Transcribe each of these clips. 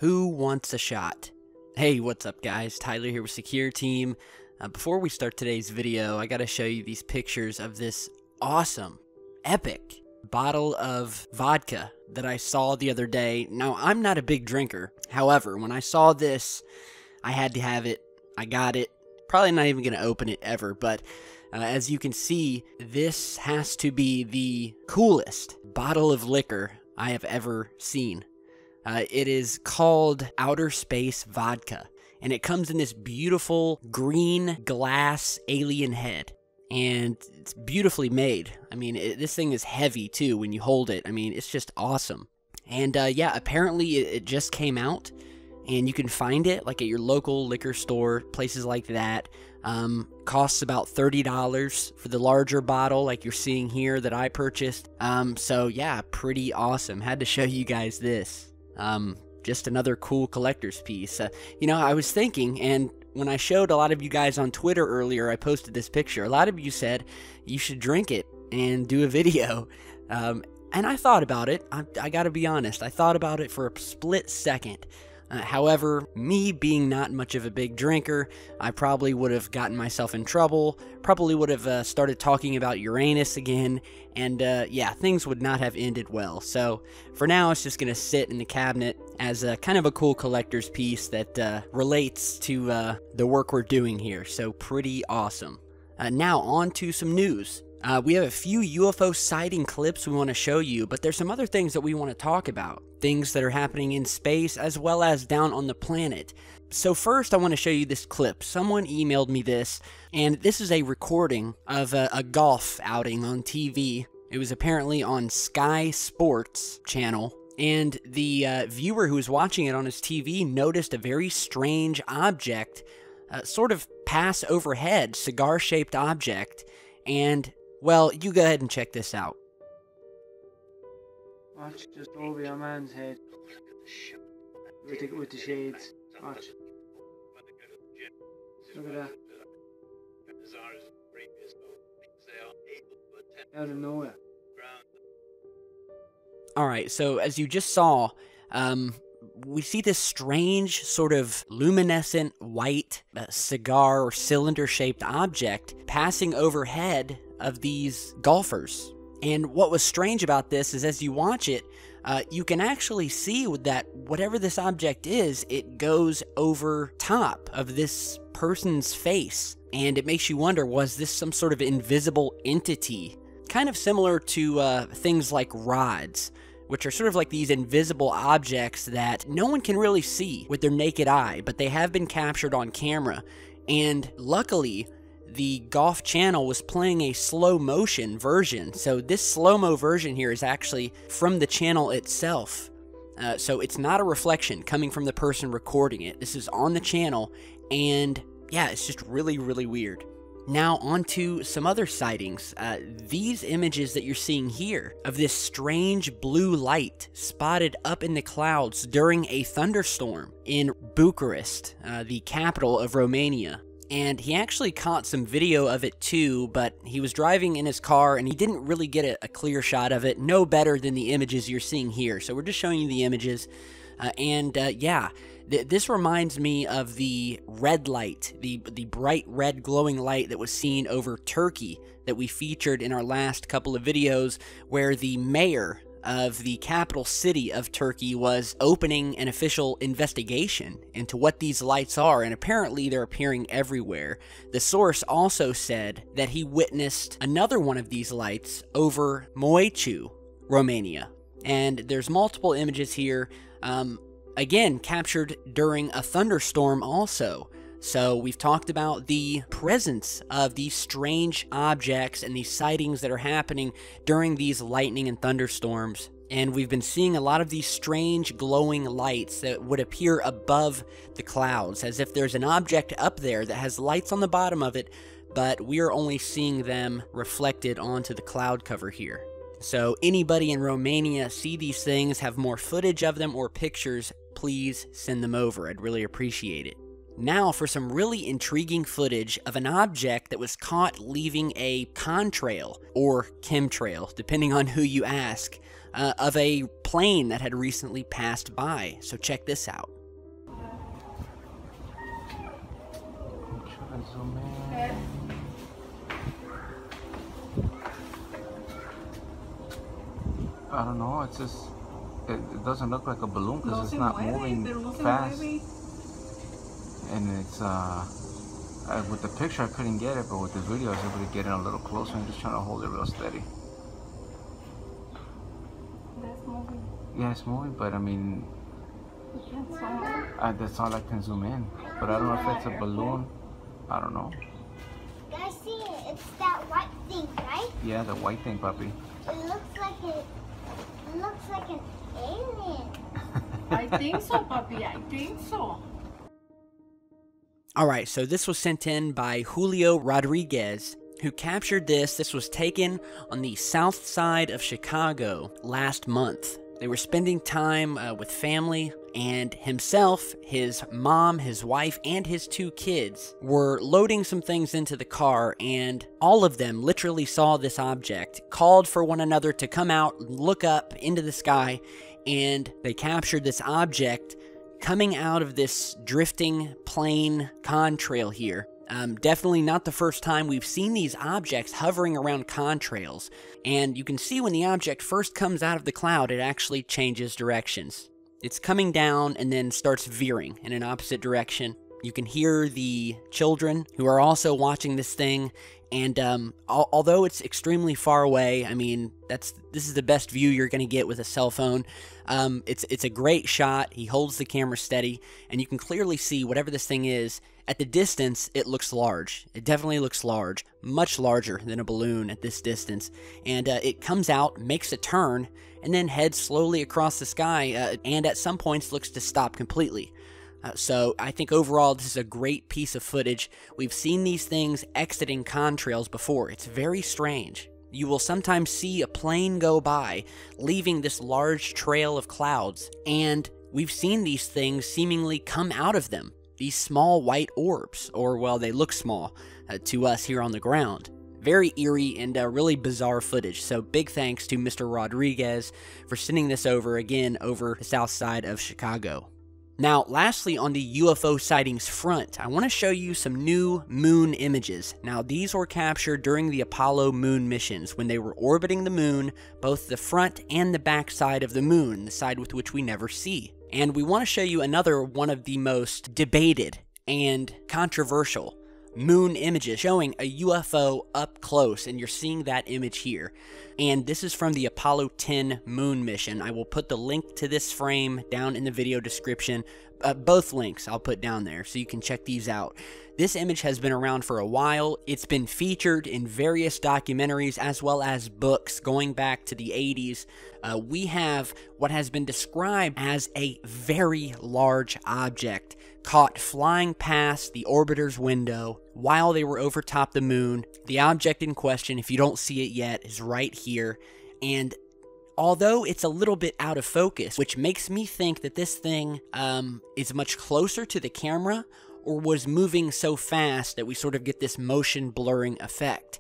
Who wants a shot? Hey, what's up guys? Tyler here with Secureteam. Before we start today's video, I gotta show you these pictures of this awesome, epic bottle of vodka that I saw the other day. Now, I'm not a big drinker. However, when I saw this, I had to have it. I got it. Probably not even gonna open it ever, but as you can see, this has to be the coolest bottle of liquor I have ever seen. It is called Outer Space Vodka, and it comes in this beautiful green glass alien head, and it's beautifully made. I mean, this thing is heavy too when you hold it. I mean, it's just awesome. And yeah, apparently it just came out, and you can find it like at your local liquor store, places like that. Costs about $30 for the larger bottle like you're seeing here that I purchased. So yeah, pretty awesome. Had to show you guys this. Just another cool collector's piece. You know, I was thinking, and when I showed a lot of you guys on Twitter earlier, I posted this picture. A lot of you said you should drink it and do a video. And I thought about it. I gotta be honest. I thought about it for a split second. However, me being not much of a big drinker, I probably would have gotten myself in trouble, probably would have started talking about Uranus again, and yeah, things would not have ended well. So for now, it's just going to sit in the cabinet as a kind of a cool collector's piece that relates to the work we're doing here. So pretty awesome. Now on to some news. We have a few UFO sighting clips we want to show you, but there's some other things that we want to talk about. Things that are happening in space as well as down on the planet. So first I want to show you this clip. Someone emailed me this, and this is a recording of a golf outing on TV. It was apparently on Sky Sports channel, and the viewer who was watching it on his TV noticed a very strange object, sort of pass overhead, cigar-shaped object, and well, you go ahead and check this out. Watch, just over your man's head. With the shades. Watch. Look at that. Out of nowhere. Alright, so as you just saw, we see this strange sort of luminescent white cigar or cylinder-shaped object passing overhead of these golfers. And what was strange about this is as you watch it, you can actually see that whatever this object is, it goes over top of this person's face. And it makes you wonder, was this some sort of invisible entity? Kind of similar to things like rods, which are sort of like these invisible objects that no one can really see with their naked eye, but they have been captured on camera. And luckily, the Golf Channel was playing a slow motion version. So this slow-mo version here is actually from the channel itself. So it's not a reflection coming from the person recording it. This is on the channel, and yeah, it's just really, really weird. Now on to some other sightings. These images that you're seeing here of this strange blue light spotted up in the clouds during a thunderstorm in Bucharest, the capital of Romania. And he actually caught some video of it too, but he was driving in his car and he didn't really get a clear shot of it. No better than the images you're seeing here. So we're just showing you the images. Yeah, this reminds me of the red light, the bright red glowing light that was seen over Turkey that we featured in our last couple of videos, where the mayor of the capital city of Turkey was opening an official investigation into what these lights are, and apparently they're appearing everywhere. The source also said that he witnessed another one of these lights over Moichu, Romania. And there's multiple images here, again, captured during a thunderstorm also. So we've talked about the presence of these strange objects and these sightings that are happening during these lightning and thunderstorms. And we've been seeing a lot of these strange glowing lights that would appear above the clouds, as if there's an object up there that has lights on the bottom of it, but we are only seeing them reflected onto the cloud cover here. So anybody in Romania see these things, have more footage of them or pictures, please send them over. I'd really appreciate it. Now for some really intriguing footage of an object that was caught leaving a contrail, or chemtrail, depending on who you ask, of a plane that had recently passed by. So check this out. I don't know, it's just, it doesn't look like a balloon because it's not moving fast. And it's, with the picture I couldn't get it, but with the video I was able to get it a little closer. I'm just trying to hold it real steady. That's moving. Yeah, it's moving, but I mean, that's all I can zoom in. But I don't know if it's a balloon. I don't know. I see it. It's that white thing, right? Yeah, the white thing, puppy. It looks like an alien. I think so, puppy. I think so. Alright, so this was sent in by Julio Rodriguez, who captured this. This was taken on the south side of Chicago last month. They were spending time with family, and himself, his mom, his wife, and his 2 kids were loading some things into the car, and all of them literally saw this object, called for one another to come out, look up into the sky, and they captured this object coming out of this drifting plane contrail here. Definitely not the first time we've seen these objects hovering around contrails, and you can see when the object first comes out of the cloud, it actually changes directions. It's coming down and then starts veering in an opposite direction. You can hear the children who are also watching this thing, and although it's extremely far away, I mean, this is the best view you're going to get with a cell phone. It's a great shot. He holds the camera steady, and you can clearly see whatever this thing is. At the distance, it looks large. It definitely looks large, much larger than a balloon at this distance. And it comes out, makes a turn, and then heads slowly across the sky, and at some points looks to stop completely. So I think overall this is a great piece of footage. We've seen these things exiting contrails before. It's very strange. You will sometimes see a plane go by, leaving this large trail of clouds, and we've seen these things seemingly come out of them. These small white orbs, or well, they look small to us here on the ground. Very eerie and really bizarre footage, so big thanks to Mr. Rodriguez for sending this over again over the south side of Chicago. Now, lastly, on the UFO sightings front, I want to show you some new moon images. Now, these were captured during the Apollo moon missions when they were orbiting the moon, both the front and the back side of the moon, the side with which we never see. And we want to show you another one of the most debated and controversial moon images showing a UFO up close, and you're seeing that image here. And this is from the Apollo 10 moon mission. I will put the link to this frame down in the video description. Both links I'll put down there so you can check these out. This image has been around for a while. It's been featured in various documentaries as well as books going back to the 80s. We have what has been described as a very large object caught flying past the orbiter's window while they were over top the moon. The object in question, if you don't see it yet, is right here. And although it's a little bit out of focus, which makes me think that this thing is much closer to the camera or was moving so fast that we sort of get this motion blurring effect.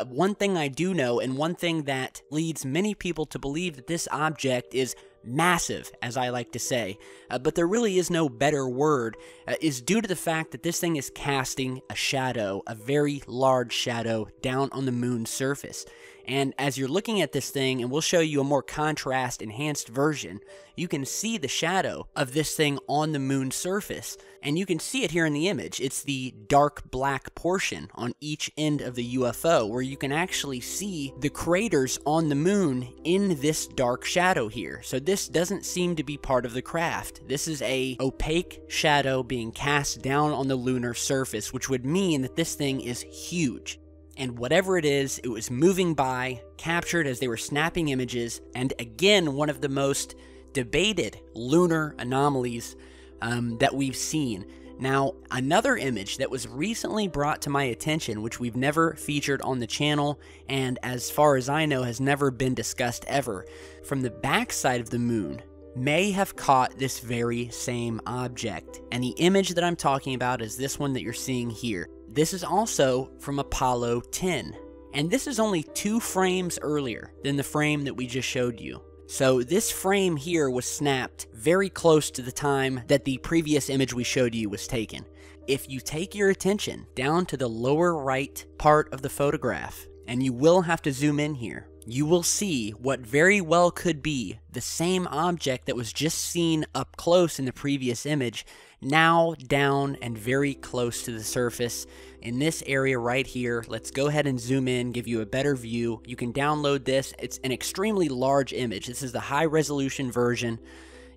One thing I do know, and one thing that leads many people to believe that this object is massive, as I like to say, but there really is no better word, is due to the fact that this thing is casting a shadow, a very large shadow, down on the moon's surface. And as you're looking at this thing, and we'll show you a more contrast-enhanced version, you can see the shadow of this thing on the moon's surface. And you can see it here in the image. It's the dark black portion on each end of the UFO, where you can actually see the craters on the moon in this dark shadow here. So this doesn't seem to be part of the craft. This is a opaque shadow being cast down on the lunar surface, which would mean that this thing is huge. And whatever it is, it was moving by, captured as they were snapping images, and again, one of the most debated lunar anomalies that we've seen. Now, another image that was recently brought to my attention, which we've never featured on the channel, and as far as I know has never been discussed ever, from the backside of the moon, may have caught this very same object. And the image that I'm talking about is this one that you're seeing here. This is also from Apollo 10, and this is only 2 frames earlier than the frame that we just showed you. So this frame here was snapped very close to the time that the previous image we showed you was taken. If you take your attention down to the lower right part of the photograph, and you will have to zoom in here, you will see what very well could be the same object that was just seen up close in the previous image, now down and very close to the surface in this area right here. Let's go ahead and zoom in, give you a better view. You can download this. It's an extremely large image. This is the high resolution version.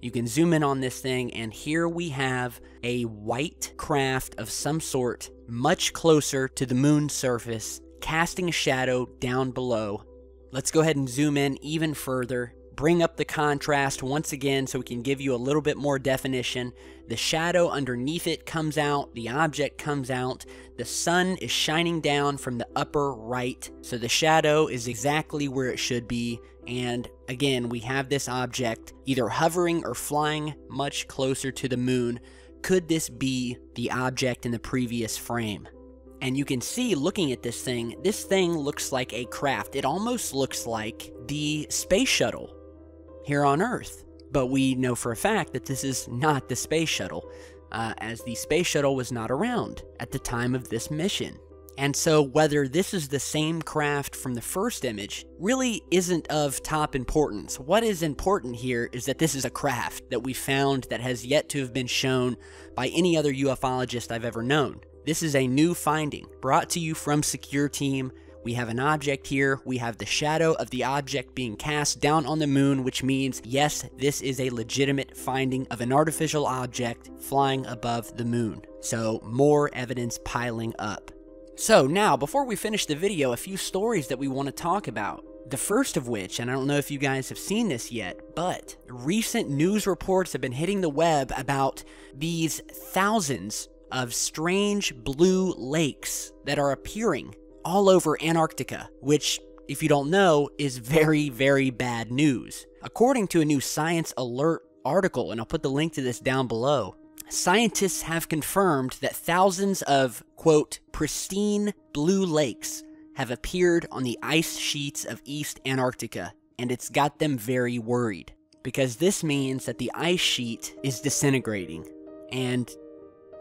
You can zoom in on this thing, and here we have a white craft of some sort much closer to the moon's surface, casting a shadow down below. Let's go ahead and zoom in even further, bring up the contrast once again so we can give you a little bit more definition. The shadow underneath it comes out, the object comes out, the sun is shining down from the upper right, so the shadow is exactly where it should be, and again, we have this object either hovering or flying much closer to the moon. Could this be the object in the previous frame? And you can see, looking at this thing looks like a craft. It almost looks like the space shuttle here on Earth. But we know for a fact that this is not the space shuttle, as the space shuttle was not around at the time of this mission. And so whether this is the same craft from the first image really isn't of top importance. What is important here is that this is a craft that we found that has yet to have been shown by any other ufologist I've ever known. This is a new finding brought to you from Secureteam. We have an object here. We have the shadow of the object being cast down on the moon, which means, yes, this is a legitimate finding of an artificial object flying above the moon. So more evidence piling up. So now, before we finish the video, a few stories that we want to talk about. The first of which, and I don't know if you guys have seen this yet, but recent news reports have been hitting the web about these thousands of strange blue lakes that are appearing all over Antarctica, which, if you don't know, is very, very bad news. According to a new Science Alert article, and I'll put the link to this down below, scientists have confirmed that thousands of, quote, pristine blue lakes have appeared on the ice sheets of East Antarctica, and it's got them very worried, because this means that the ice sheet is disintegrating. And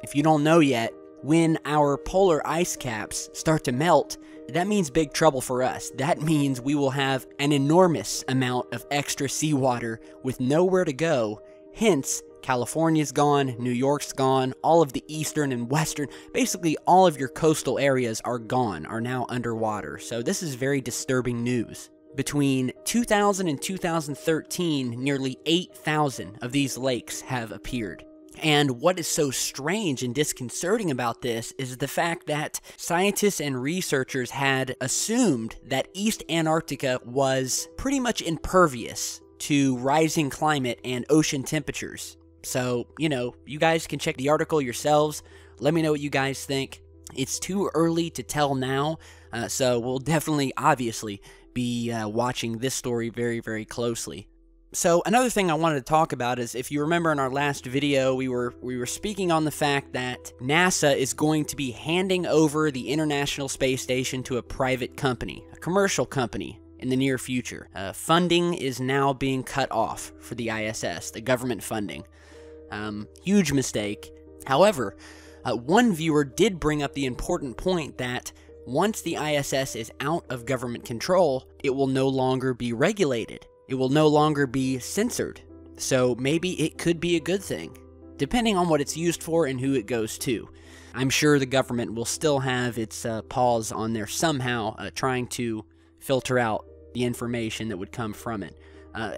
if you don't know yet, when our polar ice caps start to melt, that means big trouble for us. That means we will have an enormous amount of extra seawater with nowhere to go. Hence, California's gone, New York's gone, all of the eastern and western, basically all of your coastal areas are gone, are now underwater. So this is very disturbing news. Between 2000 and 2013, nearly 8,000 of these lakes have appeared. And what is so strange and disconcerting about this is the fact that scientists and researchers had assumed that East Antarctica was pretty much impervious to rising climate and ocean temperatures. So, you know, you guys can check the article yourselves. Let me know what you guys think. It's too early to tell now, so we'll definitely, obviously, be watching this story very, very closely. So another thing I wanted to talk about is, if you remember in our last video, we were speaking on the fact that NASA is going to be handing over the International Space Station to a private company, a commercial company, in the near future. Funding is now being cut off for the ISS, the government funding. Huge mistake. However, one viewer did bring up the important point that once the ISS is out of government control, it will no longer be regulated. It will no longer be censored. So maybe it could be a good thing, depending on what it's used for and who it goes to. I'm sure the government will still have its paws on there somehow, trying to filter out the information that would come from it.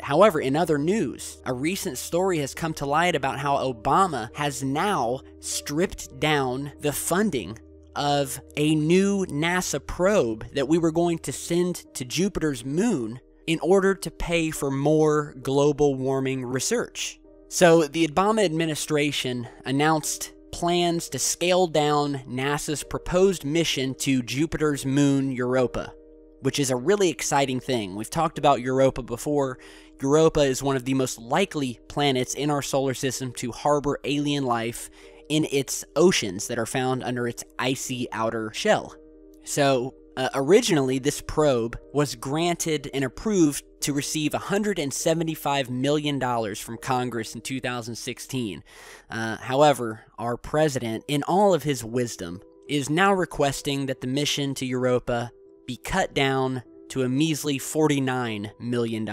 However, in other news, a recent story has come to light about how Obama has now stripped down the funding of a new NASA probe that we were going to send to Jupiter's moon in order to pay for more global warming research. So the Obama administration announced plans to scale down NASA's proposed mission to Jupiter's moon, Europa, which is a really exciting thing. We've talked about Europa before. Europa is one of the most likely planets in our solar system to harbor alien life in its oceans that are found under its icy outer shell. So Originally, this probe was granted and approved to receive $175 million from Congress in 2016. However, our president, in all of his wisdom, is now requesting that the mission to Europa be cut down to a measly $49 million,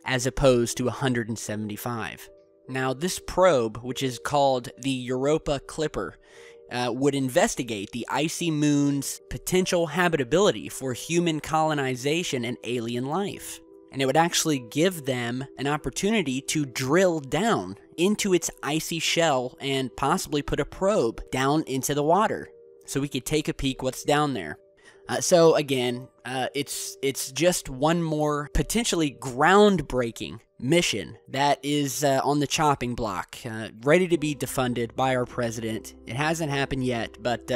as opposed to $175. Now, this probe, which is called the Europa Clipper, would investigate the icy moon's potential habitability for human colonization and alien life. And it would actually give them an opportunity to drill down into its icy shell and possibly put a probe down into the water so we could take a peek what's down there. So again, it's just one more potentially groundbreaking mission that is on the chopping block, ready to be defunded by our president. It hasn't happened yet, but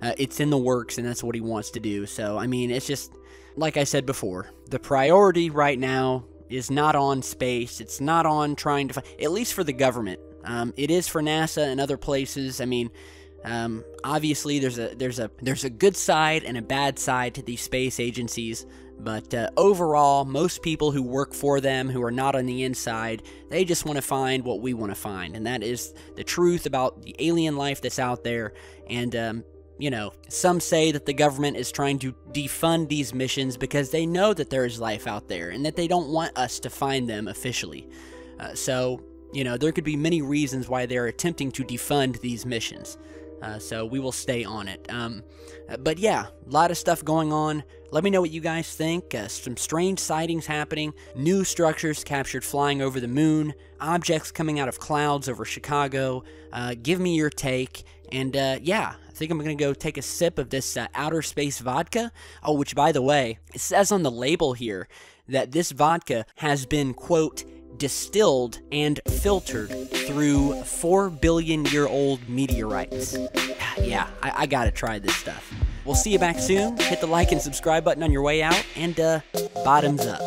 it's in the works, and that's what he wants to do. So, I mean, it's just, like I said before, the priority right now is not on space. It's not on trying to find, at least for the government. It is for NASA and other places. I mean, obviously there's a good side and a bad side to these space agencies, but overall, most people who work for them, who are not on the inside, they just want to find what we want to find, and that is the truth about the alien life that's out there. And you know, some say that the government is trying to defund these missions because they know that there is life out there and that they don't want us to find them officially. So, you know, there could be many reasons why they're attempting to defund these missions. So we will stay on it. But yeah, a lot of stuff going on. Let me know what you guys think. Some strange sightings happening, new structures captured flying over the moon, objects coming out of clouds over Chicago. Give me your take. And yeah, I think I'm going to go take a sip of this outer space vodka. Oh, which, by the way, it says on the label here that this vodka has been, quote, distilled and filtered through 4 billion-year-old meteorites. Yeah, I gotta try this stuff. We'll see you back soon. Hit the like and subscribe button on your way out, and bottoms up.